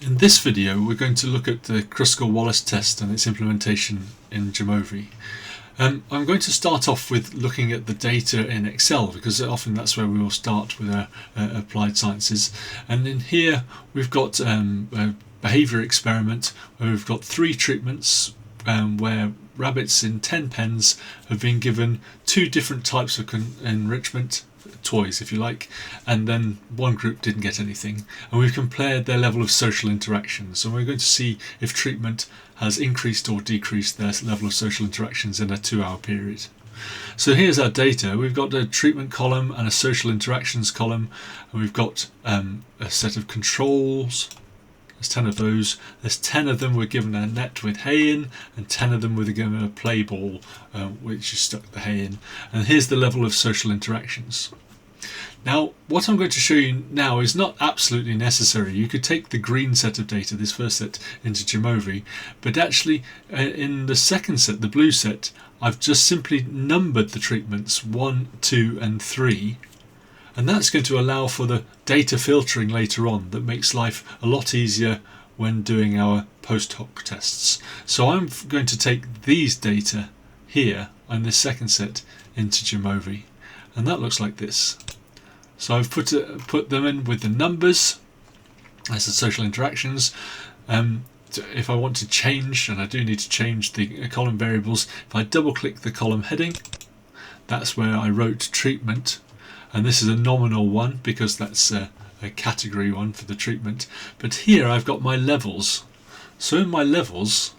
In this video we're going to look at the Kruskal Wallis Test and its implementation in Jamovi. I'm going to start off with looking at the data in Excel because often that's where we will start with our applied sciences, and in here we've got a behaviour experiment where we've got 3 treatments where rabbits in 10 pens have been given 2 different types of enrichment toys, if you like, and then one group didn't get anything, and we've compared their level of social interactions, and we're going to see if treatment has increased or decreased their level of social interactions in a 2-hour period. So here's our data. We've got a treatment column and a social interactions column, and we've got a set of controls. There's 10 of those. There's 10 of them were given a net with hay in, and 10 of them were given a play ball which you stuck the hay in. And here's the level of social interactions. Now, what I'm going to show you now is not absolutely necessary. You could take the green set of data, this first set, into Jamovi, but actually in the second set, the blue set, I've just simply numbered the treatments 1, 2 and 3, and that's going to allow for the data filtering later on that makes life a lot easier when doing our post hoc tests. So I'm going to take these data here on this second set into Jamovi, and that looks like this. So I've put them in with the numbers as the social interactions. If I want to change, and I do need to change the column variables, if I double click the column heading, that's where I wrote treatment, and this is a nominal one because that's a category one for the treatment. But here I've got my levels. So in my levels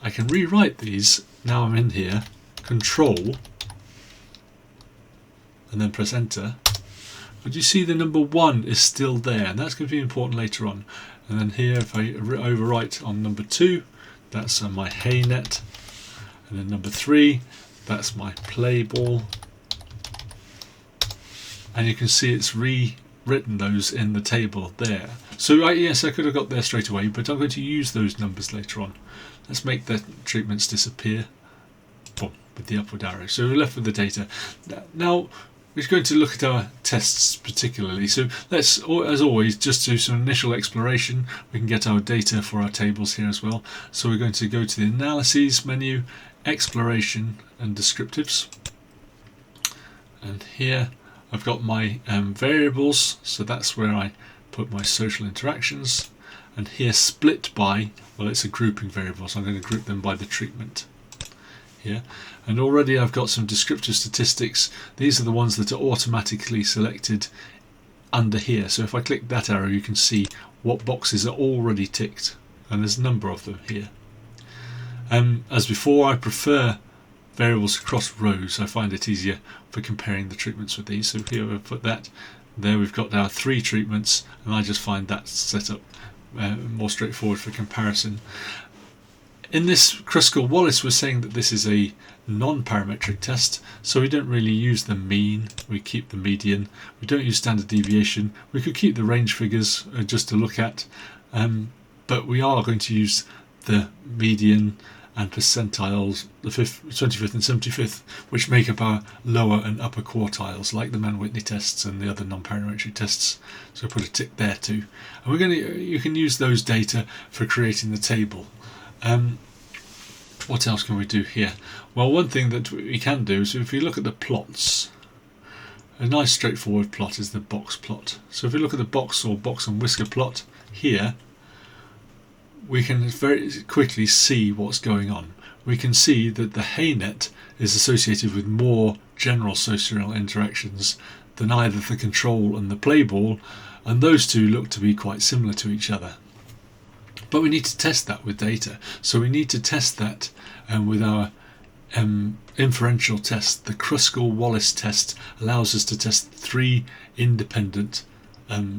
I can rewrite these. Now I'm in here, control, and then press enter. But you see the number 1 is still there, and that's going to be important later on. And then here, if I overwrite on number 2, that's my hay net. And then number 3, that's my play ball. And you can see it's rewritten those in the table there. So yes, I could have got there straight away, but I'm going to use those numbers later on. Let's make the treatments disappear. Boom, with the upward arrow. So we're left with the data. Now, we're going to look at our tests particularly. So let's, as always, just do some initial exploration. We can get our data for our tables here as well. So we're going to go to the Analyses menu, Exploration and Descriptives. And here I've got my variables, so that's where I put my social interactions. And here split by, well, it's a grouping variable, so I'm going to group them by the treatment. Here. And already I've got some descriptive statistics. These are the ones that are automatically selected under here. So if I click that arrow, you can see what boxes are already ticked, and there's a number of them here. As before, I prefer variables across rows. I find it easier for comparing the treatments with these. So here we've put that. There we've got our 3 treatments, and I just find that set up more straightforward for comparison. In this Kruskal Wallis, we're saying that this is a non-parametric test, so we don't really use the mean, we keep the median, we don't use standard deviation. We could keep the range figures just to look at, but we are going to use the median and percentiles, the 25th and 75th, which make up our lower and upper quartiles, like the Mann-Whitney tests and the other non-parametric tests. So put a tick there too. And you can use those data for creating the table. What else can we do here? Well, one thing that we can do is if you look at the plots, a nice straightforward plot is the box plot. So if we look at the box or box and whisker plot here, we can very quickly see what's going on. We can see that the hay net is associated with more general social interactions than either the control and the play ball, and those two look to be quite similar to each other. But we need to test that with data. So we need to test that with our inferential test. The Kruskal Wallis test allows us to test 3 independent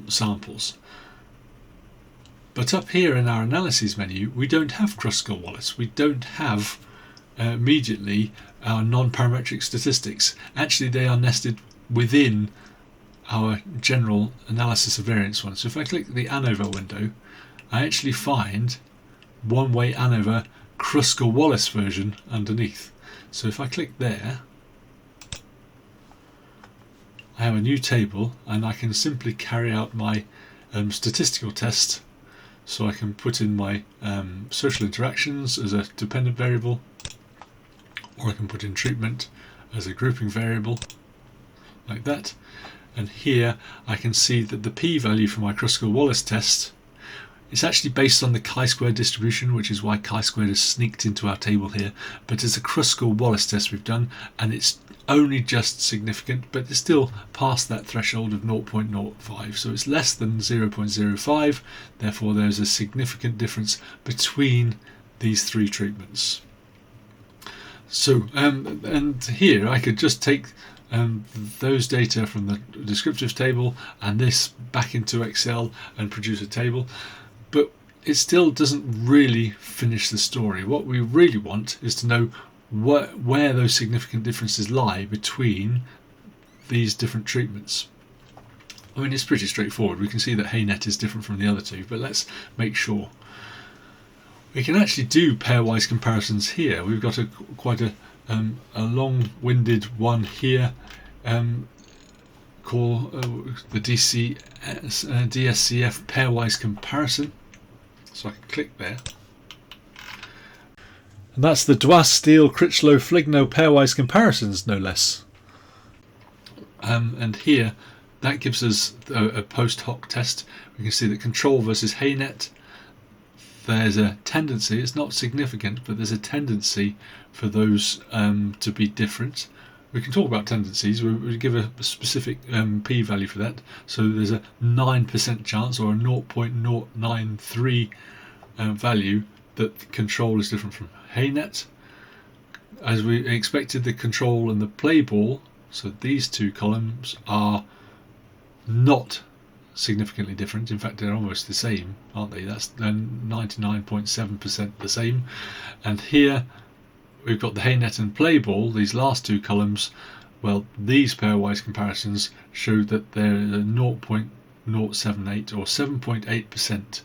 samples. But up here in our analyses menu, we don't have Kruskal Wallis. We don't have immediately our non-parametric statistics. Actually, they are nested within our general analysis of variance one. So if I click the ANOVA window, I actually find one-way ANOVA Kruskal Wallis version underneath. So if I click there, I have a new table, and I can simply carry out my statistical test So I can put in my social interactions as a dependent variable, or I can put in treatment as a grouping variable, like that. And here I can see that the p-value for my Kruskal Wallis test is actually based on the chi-square distribution, which is why chi-squared is sneaked into our table here. But it's a Kruskal Wallis test we've done, and it's only just significant, but it's still past that threshold of 0.05. So it's less than 0.05. Therefore, there's a significant difference between these three treatments. So, and here I could just take those data from the descriptive table and this back into Excel and produce a table, but it still doesn't really finish the story. What we really want is to know where those significant differences lie between these different treatments. I mean, it's pretty straightforward. We can see that HayNet is different from the other two, but let's make sure. We can actually do pairwise comparisons here. We've got quite a long-winded one here called the DSCF pairwise comparison. So I can click there. And that's the Dwas, Steele, Critchlow, Fligno pairwise comparisons, no less. And here, that gives us a post hoc test. We can see that control versus HayNet. There's a tendency, it's not significant, but there's a tendency for those to be different. We can talk about tendencies. We give a specific p-value for that. So there's a 9% chance, or a 0.093 value, that control is different from HayNet. As we expected, the control and the play ball, so these two columns, are not significantly different. In fact, they're almost the same, aren't they? That's 99.7% the same. And here we've got the HayNet and play ball, these last two columns. Well, these pairwise comparisons show that there is a 0.078 or 7.8%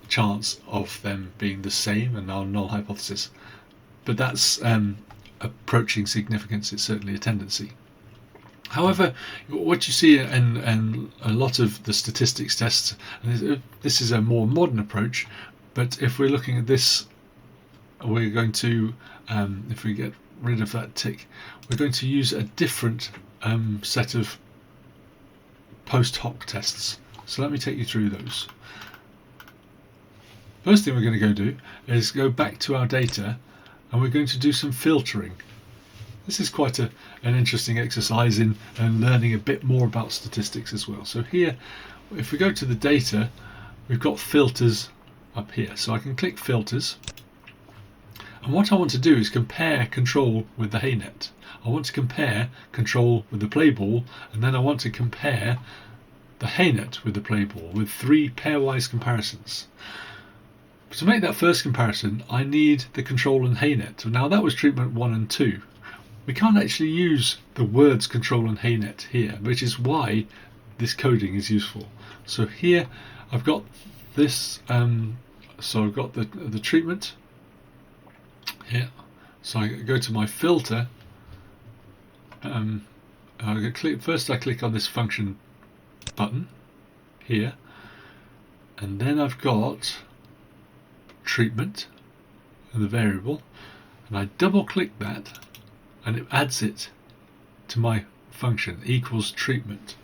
chance of them being the same, and our null hypothesis. But that's approaching significance. It's certainly a tendency. However, what you see in a lot of the statistics tests, and this is a more modern approach, but if we're looking at this, we're going to, if we get rid of that tick, we're going to use a different set of post hoc tests. So let me take you through those. First thing we're going to go do is go back to our data, and we're going to do some filtering. This is quite an interesting exercise in learning a bit more about statistics as well. So here, if we go to the data, we've got filters up here. So I can click filters. And what I want to do is compare control with the HayNet. I want to compare control with the play ball, and then I want to compare the HayNet with the play ball with three pairwise comparisons. To make that first comparison, I need the control and HayNet. Now that was treatment 1 and 2. We can't actually use the words control and HayNet here, which is why this coding is useful. So here I've got this, so I've got the treatment here. So I go to my filter. First I click on this function button here, and then I've got treatment and the variable, and I double click that, and it adds it to my function equals treatment.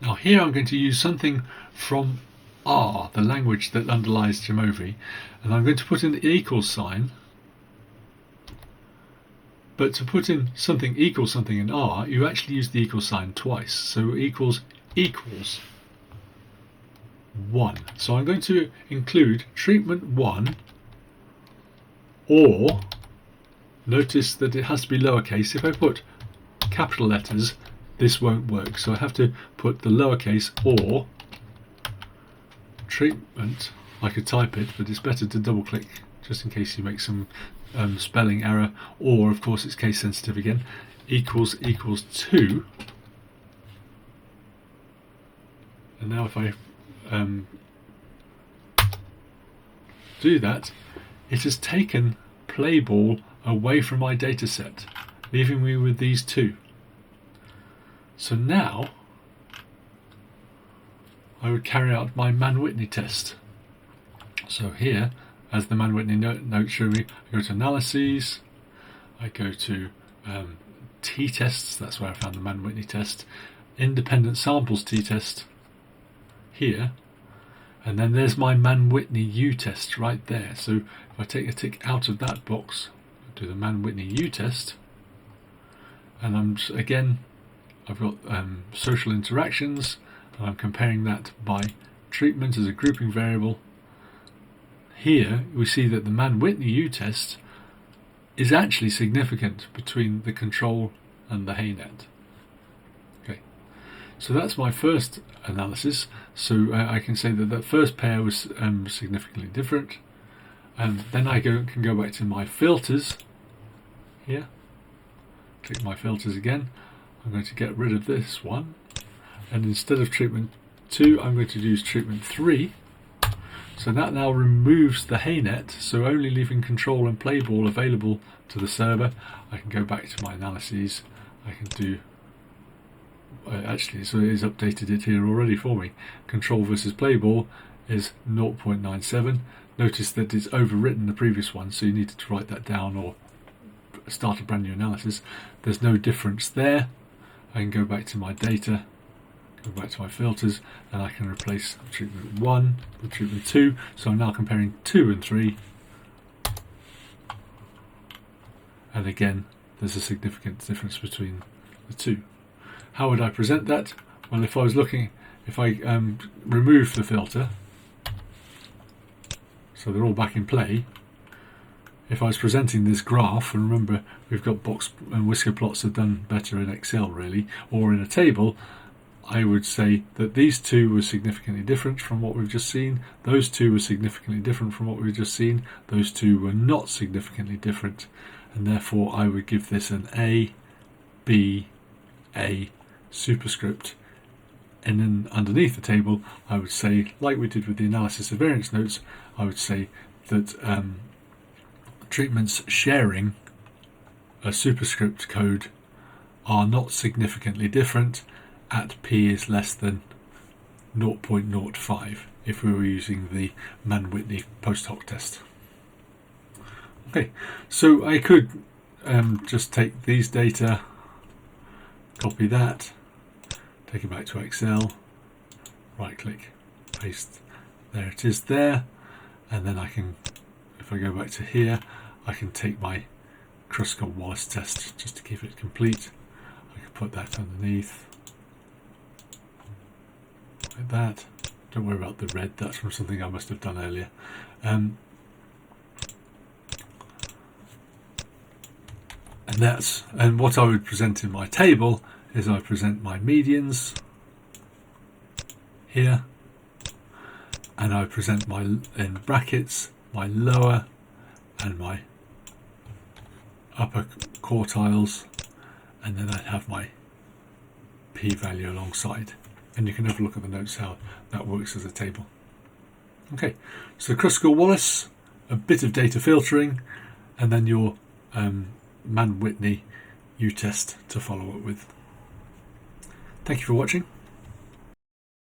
Now here I'm going to use something from R, the language that underlies Jamovi, and I'm going to put in the equals sign. But to put in something equals something in R, you actually use the equal sign twice. So equals 1. So I'm going to include treatment 1, or notice that it has to be lowercase. If I put capital letters, this won't work. So I have to put the lowercase or treatment. I could type it, but it's better to double click just in case you make some spelling error, or of course it's case sensitive again, equals 2. And now if I do that, it has taken play ball away from my data set, leaving me with these two. So now I would carry out my Mann-Whitney test. So here, as the Mann-Whitney note show me, I go to Analyses, I go to t-tests, that's where I found the Mann-Whitney test, Independent Samples t-test, here, and then there's my Mann-Whitney U test right there. So if I take a tick out of that box, do the Mann-Whitney U test, and I've got social interactions, and I'm comparing that by treatment as a grouping variable. Here we see that the Mann-Whitney U test is actually significant between the control and the haynet. Okay, so that's my first analysis. So I can say that first pair was significantly different, and then I can go back to my filters here, click my filters again. I'm going to get rid of this one, and instead of treatment 2 I'm going to use treatment 3. So that now removes the haynet, so only leaving control and play ball available to the server. I can go back to my analyses. I can do actually, so it has updated it here already for me. Control versus play ball is 0.97. Notice that it's overwritten the previous one, so you need to write that down or start a brand new analysis. There's no difference there. I can go back to my data, go back to my filters, and I can replace treatment 1 with treatment 2. So I'm now comparing 2 and 3. And again, there's a significant difference between the two. How would I present that? Well, if I remove the filter, so they're all back in play, if I was presenting this graph, and remember we've got box and whisker plots are done better in Excel really, or in a table, I would say that these two were significantly different from what we've just seen, those two were significantly different from what we've just seen, those two were not significantly different, and therefore I would give this an A, B, A superscript, and then underneath the table I would say, like we did with the analysis of variance notes, I would say that treatments sharing a superscript code are not significantly different at p is less than 0.05 if we were using the Mann-Whitney post hoc test. Okay, so I could just take these data, copy that, take it back to Excel, right click, paste, there it is there, and then I can, if I go back to here, I can take my Kruskal Wallis test just to keep it complete. I can put that underneath like that. Don't worry about the red, that's from something I must have done earlier. And what I would present in my table is I present my medians here, and I present my, in brackets, my lower and my upper quartiles, and then I'd have my p-value alongside, and you can have a look at the notes how that works as a table. Okay, so Kruskal Wallis, a bit of data filtering, and then your Mann-Whitney U test to follow up with. Thank you for watching.